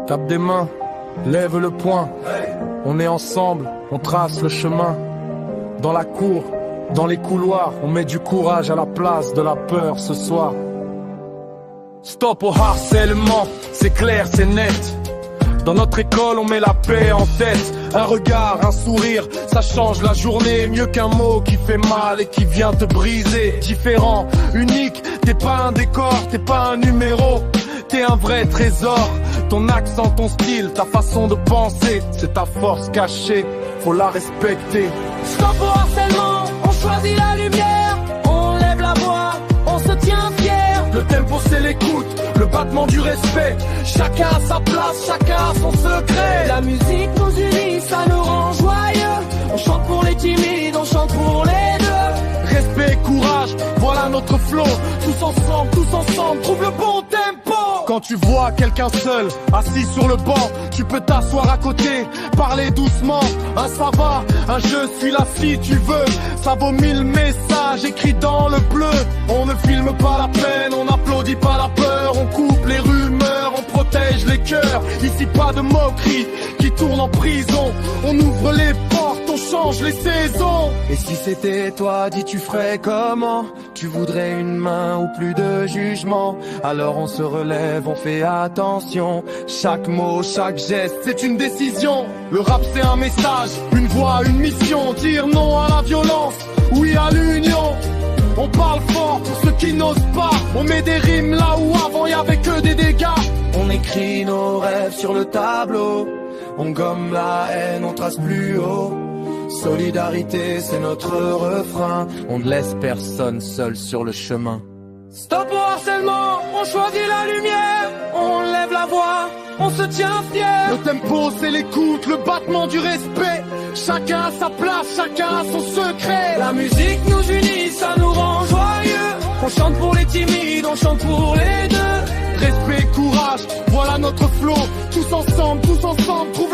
Tape des mains, lève le poing. On est ensemble, on trace le chemin. Dans la cour, dans les couloirs, on met du courage à la place de la peur ce soir. Stop au harcèlement, c'est clair, c'est net. Dans notre école, on met la paix en tête. Un regard, un sourire, ça change la journée. Mieux qu'un mot qui fait mal et qui vient te briser. Différent, unique, t'es pas un décor, t'es pas un numéro. T'es un vrai trésor. Ton accent, ton style, ta façon de penser, c'est ta force cachée, faut la respecter. Stop au harcèlement, on choisit la lumière. On lève la voix, on se tient fier. Le tempo c'est l'écoute, le battement du respect. Chacun a sa place, chacun a son secret. La musique nous unit, ça nous rend joyeux. On chante pour les timides, on chante pour les deux. Respect, courage, voilà notre flow. Tous ensemble, trouve le bon tempo. Quand tu vois quelqu'un seul, assis sur le banc, tu peux t'asseoir à côté, parler doucement. Un ça va, un je suis là si tu veux. Ça vaut 1000 messages écrits dans le bleu. On ne filme pas la peine, on n'applaudit pas la peur. On coupe les rumeurs, on protège les cœurs. Ici pas de moquerie qui tourne en prison. On ouvre les portes, on change les saisons. Et si c'était toi, dis tu ferais comment? Tu voudrais une main ou plus de jugement? Alors on se relève, on fait attention. Chaque mot, chaque geste, c'est une décision. Le rap c'est un message, une voix, une mission. Dire non à la violence, oui à l'union. On parle fort pour ceux qui n'osent pas. On met des rimes là où avant y avait que des dégâts. On écrit nos rêves sur le tableau. On gomme la haine, on trace plus haut. Solidarité, c'est notre refrain. On ne laisse personne seul sur le chemin. Stop au harcèlement, on choisit la lumière. On lève la voix, on se tient fier. Le tempo c'est l'écoute, le battement du respect. Chacun a sa place, chacun a son secret. La musique nous unit, ça nous rend joyeux. On chante pour les timides, on chante pour les deux. Respect, courage, voilà notre flow. Tous ensemble, trouve